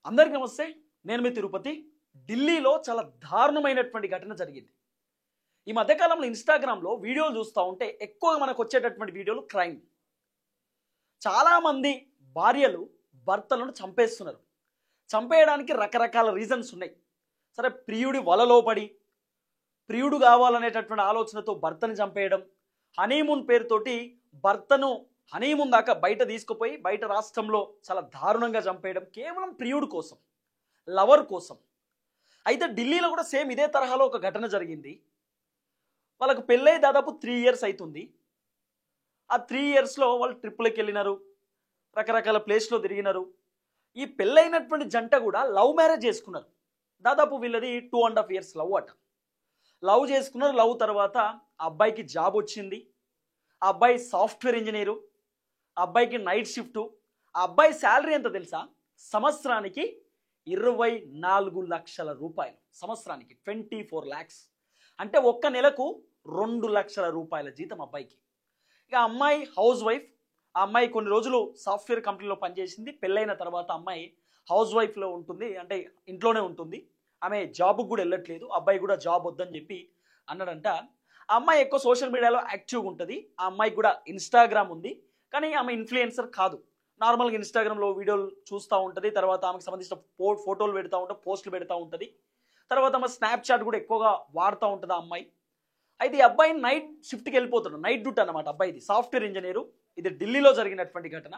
అందరికీ నమస్తే. నేను మీ తిరుపతి. ఢిల్లీలో చాలా దారుణమైనటువంటి ఘటన జరిగింది. ఈ మధ్యకాలంలో ఇన్స్టాగ్రామ్లో వీడియోలు చూస్తూ ఉంటే ఎక్కువగా మనకు వచ్చేటటువంటి వీడియోలు క్రైమ్. చాలామంది భార్యలు భర్తలను చంపేస్తున్నారు. చంపేయడానికి రకరకాల రీజన్స్ ఉన్నాయి. సరే, ప్రియుడి వలలో పడి ప్రియుడు కావాలనేటటువంటి ఆలోచనతో భర్తని చంపేయడం, హనీమూన్ పేరుతోటి భర్తను హనీమూన్ దాకా బయట తీసుకుపోయి బయట రాష్ట్రంలో చాలా దారుణంగా చంపేయడం, కేవలం ప్రియుడు కోసం, లవర్ కోసం. అయితే ఢిల్లీలో కూడా సేమ్ ఇదే తరహాలో ఒక ఘటన జరిగింది. వాళ్ళకు పెళ్ళై దాదాపు 3 years అవుతుంది. ఆ 3 yearsలో వాళ్ళు ట్రిప్పులకి వెళ్ళినారు, రకరకాల ప్లేస్లో తిరిగినారు. ఈ పెళ్ళైనటువంటి జంట కూడా లవ్ మ్యారేజ్ చేసుకున్నారు. దాదాపు వీళ్ళది 2.5 years లవ్ అట. లవ్ చేసుకున్నారు. లవ్ తర్వాత ఆ అబ్బాయికి జాబ్ వచ్చింది. ఆ అబ్బాయి సాఫ్ట్వేర్ ఇంజనీరు. ఆ అబ్బాయికి నైట్ షిఫ్టు. ఆ అబ్బాయి శాలరీ ఎంత తెలుసా? సంవత్సరానికి 24 లక్షల రూపాయలు. సంవత్సరానికి 24 lakhs. అంటే ఒక్క నెలకు 2 లక్షల రూపాయల జీతం అబ్బాయికి. ఇక అమ్మాయి హౌస్ వైఫ్. ఆ అమ్మాయి కొన్ని రోజులు సాఫ్ట్వేర్ కంపెనీలో పనిచేసింది. పెళ్ళైన తర్వాత అమ్మాయి హౌస్ వైఫ్లో ఉంటుంది, అంటే ఇంట్లోనే ఉంటుంది. ఆమె జాబ్కి కూడా వెళ్ళట్లేదు. అబ్బాయి కూడా జాబ్ వద్దని చెప్పి అన్నాడంట. ఆ అమ్మాయి ఎక్కువ సోషల్ మీడియాలో యాక్టివ్గా ఉంటుంది. ఆ అమ్మాయికి కూడా ఇన్స్టాగ్రామ్ ఉంది, కానీ ఆమె ఇన్ఫ్లుయెన్సర్ కాదు. నార్మల్గా ఇన్స్టాగ్రామ్లో వీడియోలు చూస్తూ ఉంటుంది. తర్వాత ఆమెకు సంబంధించిన ఫోటోలు పెడతా ఉంటుంది, పోస్టులు పెడతా ఉంటుంది. తర్వాత ఆమె స్నాప్చాట్ కూడా ఎక్కువగా వాడుతూ ఉంటుంది ఆ అమ్మాయి. అయితే ఈ అబ్బాయి నైట్ షిఫ్ట్కి వెళ్ళిపోతాడు. నైట్ డ్యూటీ అనమాట అబ్బాయిది. Software engineer. ఇది ఢిల్లీలో జరిగినటువంటి ఘటన.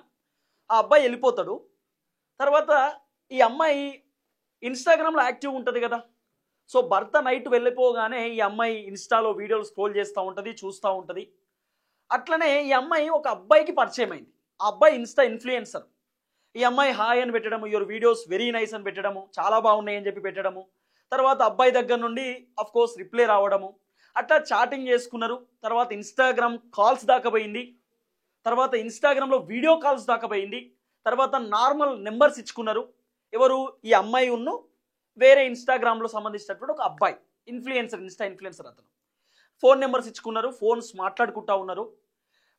ఆ అబ్బాయి వెళ్ళిపోతాడు. తర్వాత ఈ అమ్మాయి ఇన్స్టాగ్రామ్లో యాక్టివ్ ఉంటుంది కదా. సో భర్త నైట్ వెళ్ళిపోగానే ఈ అమ్మాయి ఇన్స్టాలో వీడియోలు స్క్రోల్ చేస్తూ ఉంటుంది, చూస్తూ ఉంటుంది. అట్లనే ఈ అమ్మాయి ఒక అబ్బాయికి పరిచయం అయింది. ఆ అబ్బాయి ఇన్స్టా ఇన్ఫ్లుయెన్సర్. ఈ అమ్మాయి హాయ్ అని పెట్టడము, యువర్ వీడియోస్ వెరీ నైస్ అని పెట్టడము, చాలా బాగున్నాయి అని చెప్పి పెట్టడము. తర్వాత అబ్బాయి దగ్గర నుండి అఫ్ కోర్స్ రిప్లై రావడము. అట్లా చాటింగ్ చేసుకున్నారు. తర్వాత ఇన్స్టాగ్రామ్ కాల్స్ దాకా పోయింది. తర్వాత ఇన్స్టాగ్రామ్లో వీడియో కాల్స్ దాకా పోయింది. తర్వాత నార్మల్ నెంబర్స్ ఇచ్చుకున్నారు. ఎవరు? ఈ అమ్మాయి ఉన్ను వేరే ఇన్స్టాగ్రామ్లో సంబంధించినటువంటి ఒక అబ్బాయి ఇన్ఫ్లుయెన్సర్, ఇన్స్టా ఇన్ఫ్లుయెన్సర్ అతను. ఫోన్ నెంబర్స్ ఇచ్చుకున్నారు. ఫోన్స్ మాట్లాడుకుంటూ ఉన్నారు.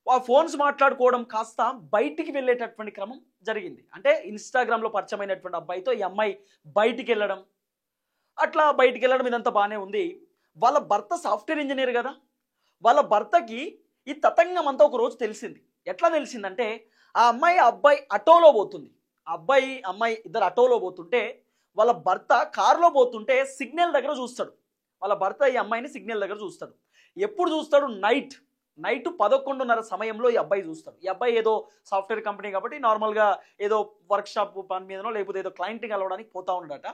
ఆ ఫోన్స్ మాట్లాడుకోవడం కాస్త బయటికి వెళ్ళేటటువంటి క్రమం జరిగింది. అంటే ఇన్స్టాగ్రామ్లో పరిచయమైనటువంటి అబ్బాయితో ఈ అమ్మాయి బయటికి వెళ్ళడం, అట్లా బయటికి వెళ్ళడం ఇదంతా బాగానే ఉంది. వాళ్ళ భర్త సాఫ్ట్వేర్ ఇంజనీర్ కదా. వాళ్ళ భర్తకి ఈ తతంగం అంతా ఒక రోజు తెలిసింది. ఎట్లా తెలిసిందంటే, ఆ అబ్బాయి ఆటోలో పోతుంది. ఆ అమ్మాయి ఇద్దరు ఆటోలో పోతుంటే వాళ్ళ భర్త కారులో పోతుంటే సిగ్నల్ దగ్గర చూస్తాడు. వాళ్ళ భర్త ఈ అమ్మాయిని సిగ్నల్ దగ్గర చూస్తాడు. ఎప్పుడు చూస్తాడు? నైట్ 11:30 సమయంలో ఈ అబ్బాయి చూస్తాడు. ఈ అబ్బాయి ఏదో సాఫ్ట్వేర్ కంపెనీ కాబట్టి నార్మల్గా ఏదో వర్క్షాప్ పని మీదనో లేకపోతే ఏదో క్లయింట్ని కలవడానికి పోతా ఉన్నాడట.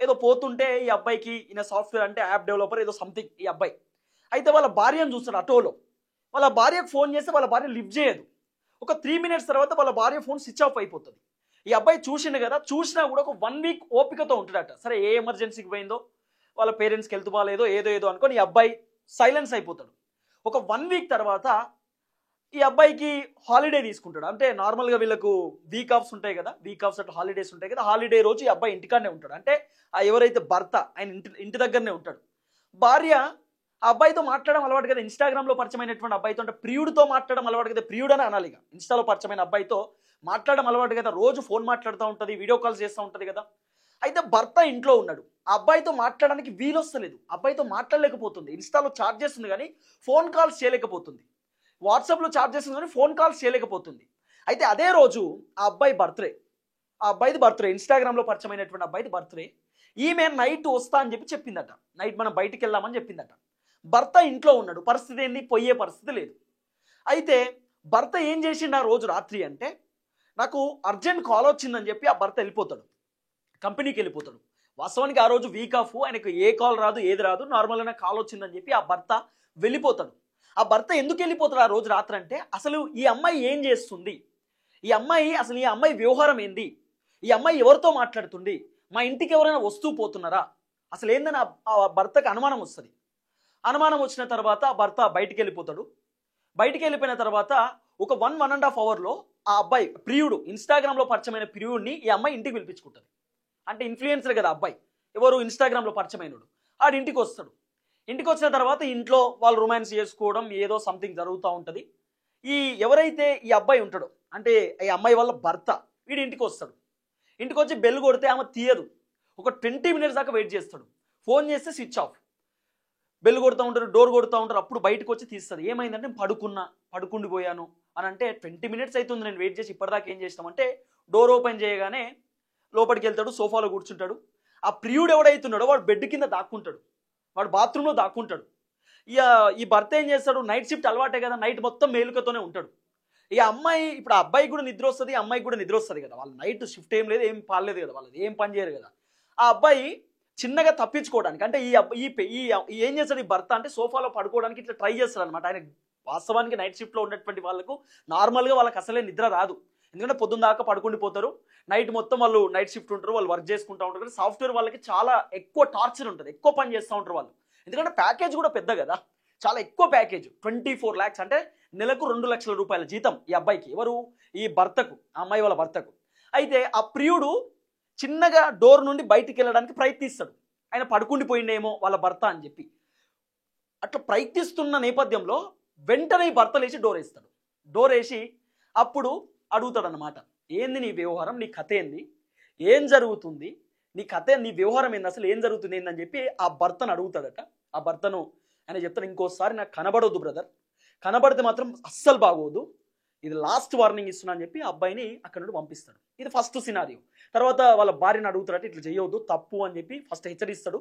ఏదో పోతుంటే ఈ అబ్బాయికి, ఈయన సాఫ్ట్వేర్ అంటే యాప్ డెవలపర్ ఏదో సంథింగ్ ఈ అబ్బాయి. అయితే వాళ్ళ భార్యను చూస్తాడు ఆటోలో. వాళ్ళ భార్యకు ఫోన్ చేస్తే వాళ్ళ భార్య లిఫ్ట్ చేయదు. ఒక 3 minutes తర్వాత వాళ్ళ భార్య ఫోన్ స్విచ్ ఆఫ్ అయిపోతుంది. ఈ అబ్బాయి చూసిండు కదా, చూసినా కూడా ఒక 1 week ఓపికతో ఉంటాడట. సరే, ఏ ఎమర్జెన్సీకి పోయిందో, వాళ్ళ పేరెంట్స్కి హెల్త్ బాగాలేదో ఏదో అనుకొని ఈ అబ్బాయి సైలెన్స్ అయిపోతాడు. ఒక 1 week తర్వాత ఈ అబ్బాయికి హాలిడే తీసుకుంటాడు. అంటే నార్మల్గా వీళ్ళకు వీక్ ఆఫ్స్ ఉంటాయి కదా, వీక్ ఆఫ్స్ అట్లా హాలిడేస్ ఉంటాయి కదా. హాలిడే రోజు ఈ అబ్బాయి ఇంటికాడనే ఉంటాడు. అంటే ఎవరైతే భర్త ఆయన ఇంటి దగ్గరనే ఉంటాడు. భార్య ఆ అబ్బాయితో మాట్లాడడం అలవాటు కదా, ఇన్స్టాగ్రామ్లో పరిచయమైనటువంటి అబ్బాయితో, అంటే ప్రియుడితో మాట్లాడడం అలవాటు కదా, ప్రియుడు అని అనాలి. ఇక ఇన్స్టాలో పరిచయమైన అబ్బాయితో మాట్లాడడం అలవాటు కదా, రోజు ఫోన్ మాట్లాడుతూ ఉంటుంది, వీడియో కాల్స్ చేస్తూ ఉంటుంది కదా. అయితే భర్త ఇంట్లో ఉన్నాడు. ఆ అబ్బాయితో మాట్లాడడానికి వీలొస్తలేదు. అబ్బాయితో మాట్లాడలేకపోతుంది. ఇన్స్టాలో చాట్ చేస్తుంది కానీ ఫోన్ కాల్స్ చేయలేకపోతుంది. వాట్సాప్లో చాట్ చేస్తుంది కానీ ఫోన్ కాల్స్ చేయలేకపోతుంది. అయితే అదే రోజు ఆ అబ్బాయిది బర్త్డే, ఇన్స్టాగ్రామ్లో పరిచయమైనటువంటి అబ్బాయిది బర్త్డే. ఈమె నైట్ వస్తా అని చెప్పిందట. నైట్ మనం బయటికి వెళ్దామని చెప్పిందట. భర్త ఇంట్లో ఉన్నాడు. పరిస్థితి ఏంది? పోయే పరిస్థితి లేదు. అయితే భర్త ఏం చేసిండు ఆ రోజు రాత్రి అంటే, నాకు అర్జెంట్ కాల్ వచ్చిందని చెప్పి ఆ భర్త వెళ్ళిపోతాడు, కంపెనీకి వెళ్ళిపోతాడు. వాస్తవానికి ఆ రోజు వీక్ ఆఫ్, ఆయనకు ఏ కాల్ రాదు, ఏది రాదు, నార్మల్గానే కాల్ వచ్చిందని చెప్పి ఆ భర్త వెళ్ళిపోతాడు. ఆ భర్త ఎందుకు వెళ్ళిపోతాడు ఆ రోజు రాత్రి అంటే, అసలు ఈ అమ్మాయి ఏం చేస్తుంది, ఈ అమ్మాయి వ్యవహారం ఏంది, ఈ అమ్మాయి ఎవరితో మాట్లాడుతుంది, మా ఇంటికి ఎవరైనా వస్తూ పోతున్నారా, అసలు ఏందని ఆ భర్తకు అనుమానం వస్తుంది. అనుమానం వచ్చిన తర్వాత ఆ భర్త బయటికి వెళ్ళిపోతాడు. బయటికి వెళ్ళిపోయిన తర్వాత ఒక 1.5 hourలో ఆ అబ్బాయి ప్రియుడు, ఇన్స్టాగ్రామ్లో పరిచయమైన ప్రియుడిని ఈ అమ్మాయి ఇంటికి పిలిపించుకుంటుంది. అంటే ఇన్ఫ్లుయెన్సర్ కదా అబ్బాయి, ఎవరు ఇన్స్టాగ్రామ్లో పరిచయమైనడు. ఆడు ఇంటికి వస్తాడు. ఇంటికి వచ్చిన తర్వాత ఇంట్లో వాళ్ళు రొమాన్స్ చేసుకోవడం ఏదో సంథింగ్ జరుగుతూ ఉంటుంది. ఎవరైతే ఈ అబ్బాయి ఉంటాడో, అంటే ఈ అమ్మాయి వాళ్ళ భర్త, వీడి ఇంటికి వస్తాడు. ఇంటికి వచ్చి బెల్ కొడితే ఆమె తీయదు. ఒక 20 మినిట్స్ దాకా వెయిట్ చేస్తాడు. ఫోన్ చేస్తే స్విచ్ ఆఫ్. బెల్ కొడుతూ ఉంటారు, డోర్ కొడుతూ ఉంటారు. అప్పుడు బయటకు వచ్చి తీస్తుంది. ఏమైందంటే పడుకుండిపోయాను అని అంటే 20 మినిట్స్ అవుతుంది నేను వెయిట్ చేసి, ఇప్పటిదాకా ఏం చేస్తామంటే డోర్ ఓపెన్ చేయగానే లోపలికి వెళ్తాడు, సోఫాలో కూర్చుంటాడు. ఆ ప్రియుడు ఎవడైతున్నాడో వాడు బెడ్ కింద దాక్కుంటాడు, వాడు బాత్రూంలో దాక్కుంటాడు. ఇక ఈ భర్త ఏం చేస్తాడు, నైట్ షిఫ్ట్ అలవాటే కదా, నైట్ మొత్తం మేలుకతోనే ఉంటాడు. ఇక అమ్మాయి, ఇప్పుడు ఆ అబ్బాయికి కూడా నిద్ర వస్తుంది, అమ్మాయికి కూడా నిద్ర వస్తుంది కదా, వాళ్ళు నైట్ షిఫ్ట్ ఏం లేదు, ఏం పాలేదు కదా, వాళ్ళది ఏం పని చేయరు కదా. ఆ అబ్బాయి చిన్నగా తప్పించుకోవడానికి అంటే ఈ ఏం చేస్తాడు ఈ భర్త అంటే సోఫాలో పడుకోవడానికి ఇట్లా ట్రై చేస్తాడు అనమాట. ఆయన వాస్తవానికి నైట్ షిఫ్ట్లో ఉన్నటువంటి వాళ్ళకు నార్మల్గా వాళ్ళకి అసలే నిద్ర రాదు, ఎందుకంటే పొద్దున్న దాకా పడుకుండిపోతారు, నైట్ మొత్తం వాళ్ళు నైట్ షిఫ్ట్ ఉంటారు, వాళ్ళు వర్క్ చేసుకుంటూ ఉంటారు. సాఫ్ట్వేర్ వాళ్ళకి చాలా ఎక్కువ టార్చర్ ఉంటుంది, ఎక్కువ పని చేస్తూ ఉంటారు వాళ్ళు, ఎందుకంటే ప్యాకేజ్ కూడా పెద్ద కదా, చాలా ఎక్కువ ప్యాకేజ్. 24 lakhs అంటే నెలకు 2 లక్షల రూపాయల జీతం ఈ అబ్బాయికి. ఎవరు, ఈ భర్తకు, ఆ అమ్మాయి వాళ్ళ భర్తకు. అయితే ఆ ప్రియుడు చిన్నగా డోర్ నుండి బయటికి వెళ్ళడానికి ప్రయత్నిస్తాడు, ఆయన పడుకుండిపోయిండేమో వాళ్ళ భర్త అని చెప్పి. అట్లా ప్రయత్నిస్తున్న నేపథ్యంలో వెంటనే ఈ భర్త లేచి డోర్ వేస్తాడు. డోర్ వేసి అప్పుడు అడుగుతాడు అన్నమాట, ఏంది నీ వ్యవహారం, నీ కథ ఏంది, ఏం జరుగుతుంది, నీ కథ, నీ వ్యవహారం ఏంది, అసలు ఏం జరుగుతుంది ఏందని చెప్పి ఆ భర్తను అడుగుతాడట. ఆ భర్తను ఆయన చెప్తాడు, ఇంకోసారి నాకు కనబడొద్దు బ్రదర్, కనబడితే మాత్రం అస్సలు బాగోదు, ఇది లాస్ట్ వార్నింగ్ ఇస్తున్నా అని చెప్పి ఆ అబ్బాయిని అక్కడ నుండి పంపిస్తాడు. ఇది ఫస్ట్ సినారియో. తర్వాత వాళ్ళ భార్యను అడుగుతాడట, ఇట్లా చేయవద్దు తప్పు అని చెప్పి ఫస్ట్ హెచ్చరిస్తాడు.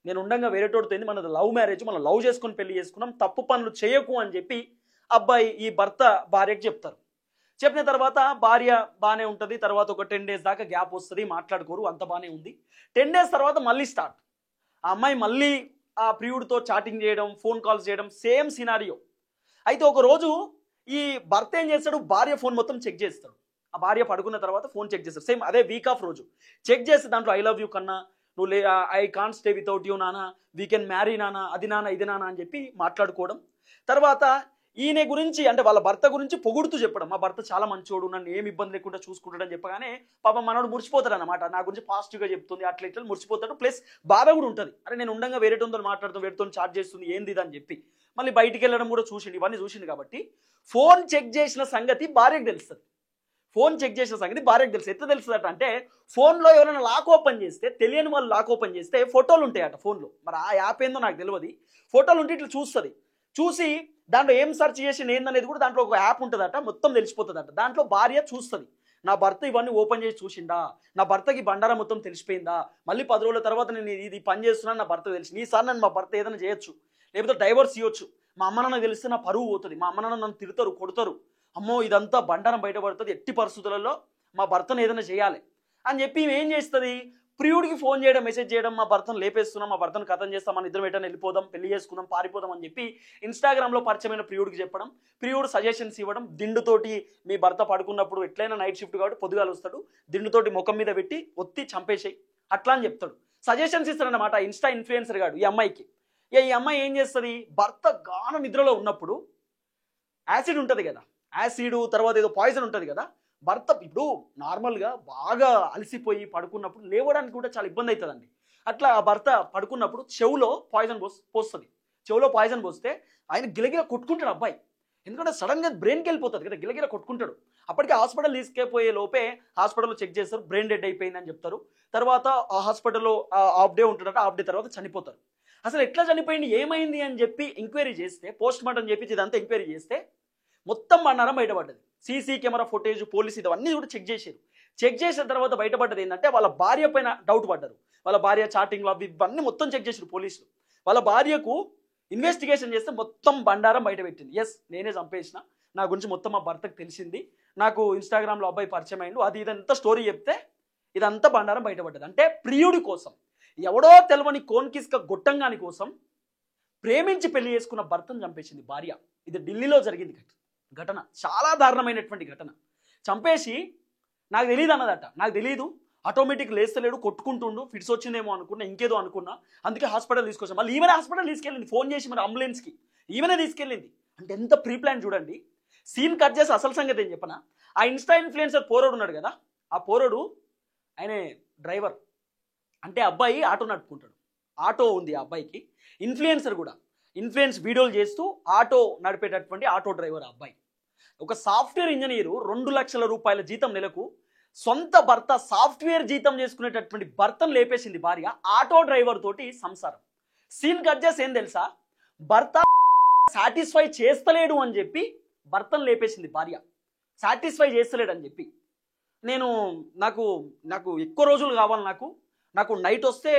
నేను ఉండగా వేరేటోడితో మనది లవ్ మ్యారేజ్, మనం లవ్ చేసుకుని పెళ్లి చేసుకున్నాం, తప్పు పనులు చేయకు అని చెప్పి అబ్బాయి ఈ భర్త భార్యకు చెప్తారు. చెప్పిన తర్వాత భార్య బాగానే ఉంటుంది. తర్వాత ఒక 10 days దాకా గ్యాప్ వస్తుంది, మాట్లాడుకోరు, అంత బాగానే ఉంది. 10 days తర్వాత మళ్ళీ స్టార్ట్. ఆ అమ్మాయి మళ్ళీ ఆ ప్రియుడితో చాటింగ్ చేయడం, ఫోన్ కాల్స్ చేయడం, సేమ్ సినారియో. అయితే ఒక రోజు ఈ భర్త ఏం చేస్తాడు, భార్య ఫోన్ మొత్తం చెక్ చేస్తాడు. ఆ భార్య పడుకున్న తర్వాత ఫోన్ చెక్ చేస్తాడు, సేమ్ అదే వీక్ ఆఫ్ రోజు చెక్ చేస్తే దాంట్లో ఐ లవ్ యూ కన్నా, నువ్వు I can't stay without you నానా, వీ కెన్ మ్యారీ నానా, అది నానా ఇది నానా అని చెప్పి మాట్లాడుకోవడం. తర్వాత ఈయన గురించి అంటే వాళ్ళ భర్త గురించి పొగుడుతూ చెప్పడం, మా భర్త చాలా మంచోడు, నన్ను ఏమి ఇబ్బంది లేకుండా చూసుకుంటాడని చెప్పగానే పాపం మనోడు మురిసిపోతాడు అనమాట, నా గురించి పాజిటివ్గా చెప్తుంది, అట్లా ఇట్లా మురిసిపోతాడు. ప్లస్ బాధ కూడా ఉంటుంది, అరే నేను ఉండగా వేరేటోతో మాట్లాడుతూ వేరేతో చాట్ చేస్తుంది ఏంది ఇది అని చెప్పి. మళ్ళీ బయటికి వెళ్ళడం కూడా చూసిండు, ఇవన్నీ చూసిండు కాబట్టి ఫోన్ చెక్ చేసిన సంగతి భార్యకు తెలుస్తుంది. ఫోన్ చెక్ చేసిన సంగతి భార్యకు తెలుసు. ఎట్లా తెలుస్తుందట అంటే, ఫోన్లో ఎవరైనా లాక్ ఓపెన్ చేస్తే, తెలియని వాళ్ళు లాక్ ఓపెన్ చేస్తే ఫోటోలు ఉంటాయట ఫోన్లో, మరి ఆ యాప్ ఏందో నాకు తెలియదు, ఫోటోలు ఉంటే ఇట్లా చూస్తుంది. చూసి దాంట్లో ఏం సెర్చ్ చేసి ఏందనేది కూడా దాంట్లో ఒక యాప్ ఉంటుందట, మొత్తం తెలిసిపోతుందట. దాంట్లో భార్య చూస్తుంది, నా భర్త ఇవన్నీ ఓపెన్ చేసి చూసిండా, నా భర్తకి బండారా మొత్తం తెలిసిపోయిందా, మళ్ళీ 10 రోజుల తర్వాత నేను ఇది పని చేస్తున్నాను నా భర్త తెలిసి, ఈసారి నన్ను మా భర్త ఏదైనా చేయొచ్చు, లేకపోతే డైవర్స్ ఇవ్వచ్చు, మా అమ్మ నాన్న తెలిస్తే నా పరువు పోతుంది, మా అమ్మ నాన్న నన్ను తిడతారు, కొడతారు, అమ్మో ఇదంతా బండారం బయటపడుతుంది, ఎట్టి పరిస్థితులలో మా భర్తను ఏదైనా చేయాలి అని చెప్పి ఏం చేస్తుంది, ప్రియుడికి ఫోన్ చేయడం, మెసేజ్ చేయడం, మా భర్తను లేపేస్తున్నాం, మా భర్తను కథం చేస్తాం, మన ఇద్దరం ఎటైనా వెళ్ళిపోదాం, పెళ్లి చేసుకుందాం, పారిపోదాం అని చెప్పి ఇన్స్టాగ్రామ్లో పరిచయమైన ప్రియుడికి చెప్పడం, ప్రియుడు సజెషన్స్ ఇవ్వడం, దిండుతోటి మీ భర్త పడుకున్నప్పుడు ఎట్లయినా నైట్ షిఫ్ట్ కాబట్టి పొద్దుగాలు వస్తాడు, దిండుతోటి ముఖం మీద పెట్టి ఒత్తి చంపేసేయి అట్లా అని చెప్తాడు, సజెషన్స్ ఇస్తాడనమాట ఇన్స్టా ఇన్ఫ్లుయెన్సర్ గాడు ఈ అమ్మాయికి. ఈ అమ్మాయి ఏం చేస్తుంది, భర్త గాన నిద్రలో ఉన్నప్పుడు యాసిడ్ ఉంటుంది కదా, యాసిడ్ తర్వాత ఏదో పాయిజన్ ఉంటుంది కదా, భర్త ఇప్పుడు నార్మల్గా బాగా అలసిపోయి పడుకున్నప్పుడు లేవడానికి కూడా చాలా ఇబ్బంది అవుతుందండి. అట్లా ఆ భర్త పడుకున్నప్పుడు చెవులో పాయిజన్ పోస్తుంది, చెవులో పాయిజన్ పోస్తే ఆయన గిలగిల కొట్టుకుంటాడు అబ్బాయి, ఎందుకంటే సడన్గా బ్రెయిన్కి వెళ్ళిపోతుంది కదా, గిలగిల కొట్టుకుంటాడు. అప్పటికే హాస్పిటల్ తీసుకెళ్ళిపోయే లోపే హాస్పిటల్లో చెక్ చేస్తారు, బ్రెయిన్ డెడ్ అయిపోయిందని చెప్తారు. తర్వాత ఆ హాస్పిటల్లో హాఫ్ డే ఉంటుందట, హాఫ్ డే తర్వాత చనిపోతారు. అసలు ఎట్లా చనిపోయింది ఏమైంది అని చెప్పి ఎంక్వైరీ చేస్తే, పోస్ట్ మార్టం చేపించి ఇదంతా ఎంక్వైరీ చేస్తే మొత్తం బండారం బయటపడ్డది. సీసీ కెమెరా ఫుటేజ్, పోలీసు ఇవన్నీ కూడా చెక్ చేశారు. చెక్ చేసిన తర్వాత బయటపడ్డది ఏంటంటే, వాళ్ళ భార్య పైన డౌట్ పడ్డారు. వాళ్ళ భార్య చాటింగ్లు అవి ఇవన్నీ మొత్తం చెక్ చేశారు పోలీసులు. వాళ్ళ భార్యకు ఇన్వెస్టిగేషన్ చేస్తే మొత్తం బండారం బయట పెట్టింది. ఎస్ నేనే చంపేసిన, నా గురించి మొత్తం మా భర్తకు తెలిసింది, నాకు ఇన్స్టాగ్రామ్లో అబ్బాయి పరిచయం అయిండు, అది ఇదంతా స్టోరీ చెప్తే ఇదంతా బండారం బయటపడ్డది. అంటే ప్రియుడి కోసం, ఎవడో తెలవని కోన్కిస్క గొట్టంగాని కోసం ప్రేమించి పెళ్లి చేసుకున్న భర్తను చంపేసింది భార్య. ఇది ఢిల్లీలో జరిగింది ఘటన, చాలా దారుణమైనటువంటి ఘటన. చంపేసి నాకు తెలియదు అన్నదట, నాకు తెలియదు, ఆటోమేటిక్ లేస్తలేడు, కొట్టుకుంటుండు, ఫిట్స్ వచ్చిందేమో అనుకున్నా, ఇంకేదో అనుకున్నా, అందుకే హాస్పిటల్ తీసుకొచ్చాను. మళ్ళీ ఈమెనే హాస్పిటల్ తీసుకెళ్ళింది, ఫోన్ చేసి మరి అంబులెన్స్కి ఈమెనే తీసుకెళ్ళింది. అంటే ఎంత ప్రీ ప్లాన్ చూడండి. సీన్ కట్ చేసి అసలు సంగతి ఏం చెప్పనా, ఆ ఇన్స్టా ఇన్ఫ్లుయెన్సర్ పోరోడు ఉన్నాడు కదా, ఆ పోరోడు ఆయనే డ్రైవర్, అంటే అబ్బాయి ఆటో నడుపుకుంటాడు, ఆటో ఉంది ఆ అబ్బాయికి, ఇన్ఫ్లుయెన్సర్ కూడా, ఇన్ఫ్లుయెన్స్ వీడియోలు చేస్తూ ఆటో నడిపేటటువంటి ఆటో డ్రైవర్ అబ్బాయి. ఒక సాఫ్ట్వేర్ ఇంజనీరు 2 లక్షల రూపాయల జీతం నెలకు, సొంత భర్త సాఫ్ట్వేర్ జీతం చేసుకునేటటువంటి భర్తను లేపేసింది భార్య, ఆటో డ్రైవర్ తోటి సంసారం. సీన్ కట్ చేసి ఏం తెలుసా, భర్త సాటిస్ఫై చేస్తలేడు అని చెప్పి భర్తను లేపేసింది భార్య, సాటిస్ఫై చేస్తలేడు అని చెప్పి. నాకు నాకు ఎక్కువ రోజులు కావాలి, నాకు నైట్ వస్తే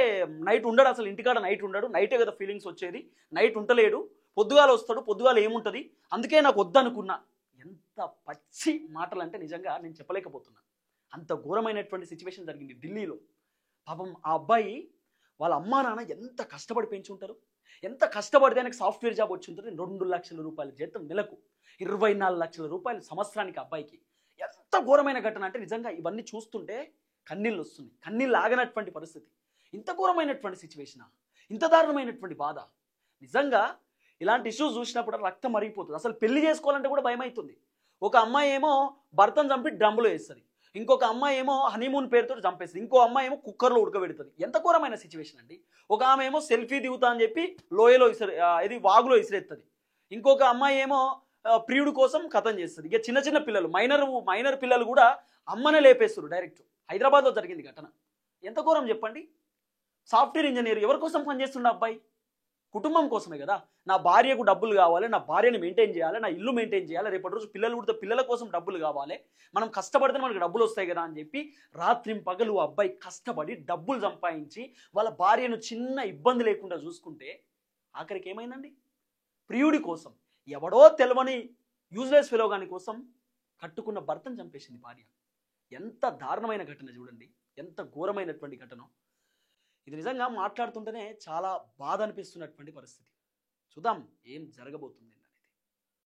నైట్ ఉండడు, అసలు ఇంటికాడ నైట్ ఉండడు, నైటే కదా ఫీలింగ్స్ వచ్చేది, నైట్ ఉంటలేడు, పొద్దుగాల వస్తాడు, పొద్దుగాల ఏముంటుంది, అందుకే నాకు వద్దనుకున్నా. ఎంత పచ్చి మాటలు అంటే నిజంగా నేను చెప్పలేకపోతున్నా. అంత ఘోరమైనటువంటి సిచ్యువేషన్ జరిగింది ఢిల్లీలో. పాపం ఆ అబ్బాయి వాళ్ళ అమ్మా నాన్న ఎంత కష్టపడి పెంచి ఉంటారు, ఎంత కష్టపడితే ఆయనకు సాఫ్ట్వేర్ జాబ్ వచ్చి ఉంటుంది. 2 లక్షల రూపాయల జీతం నెలకు, 24 లక్షల రూపాయలు సంవత్సరానికి అబ్బాయికి. ఎంత ఘోరమైన ఘటన అంటే నిజంగా ఇవన్నీ చూస్తుంటే కన్నీళ్ళు వస్తుంది, కన్నీళ్ళు ఆగనటువంటి పరిస్థితి. ఇంత ఘోరమైనటువంటి సిచ్యువేషనా, ఇంత దారుణమైనటువంటి బాధ. నిజంగా ఇలాంటి ఇష్యూస్ చూసినప్పుడు రక్తం మరిగిపోతుంది. అసలు పెళ్లి చేసుకోవాలంటే కూడా భయం అవుతుంది. ఒక అమ్మాయి ఏమో భర్తను చంపి డ్రమ్ములో వేస్తుంది, ఇంకొక అమ్మాయి ఏమో హనీమూన్ పేరుతో చంపేస్తుంది, ఇంకో అమ్మాయి ఏమో కుక్కర్లో ఉడకబెడుతుంది. ఎంత ఘోరమైన సిచ్యువేషన్ అండి. ఒక ఆమె ఏమో సెల్ఫీ దిగుతా అని చెప్పి లోయలో ఇది వాగులో ఇసిరెత్తది, ఇంకొక అమ్మాయి ఏమో ప్రియుడు కోసం కథం చేస్తుంది. ఇక చిన్న చిన్న పిల్లలు, మైనర్ పిల్లలు కూడా అమ్మనే లేపేస్తారు డైరెక్ట్. హైదరాబాద్లో జరిగింది ఘటన. ఎంత ఘోరం చెప్పండి. సాఫ్ట్వేర్ ఇంజనీర్ ఎవరి కోసం పనిచేస్తుండే అబ్బాయి? కుటుంబం కోసమే కదా. నా భార్యకు డబ్బులు కావాలి, నా భార్యని మెయింటైన్ చేయాలి, నా ఇల్లు మెయింటైన్ చేయాలి, రేపటి రోజు పిల్లలు కూడా పిల్లల కోసం డబ్బులు కావాలి, మనం కష్టపడితే మనకు డబ్బులు వస్తాయి కదా అని చెప్పి రాత్రింపగలు అబ్బాయి కష్టపడి డబ్బులు సంపాదించి వాళ్ళ భార్యను చిన్న ఇబ్బంది లేకుండా చూసుకుంటే ఆఖరికి ఏమైందండి? ప్రియుడి కోసం, ఎవడో తెలవని యూజ్లెస్ ఫెలోగాని కోసం కట్టుకున్న భర్తను చంపేసింది భార్య. ఎంత దారుణమైన ఘటన చూడండి, ఎంత ఘోరమైనటువంటి ఘటన. ఇది నిజంగా మాట్లాడుతుంటేనే చాలా బాధ అనిపిస్తున్నటువంటి పరిస్థితి. చూద్దాం ఏం జరగబోతుంది.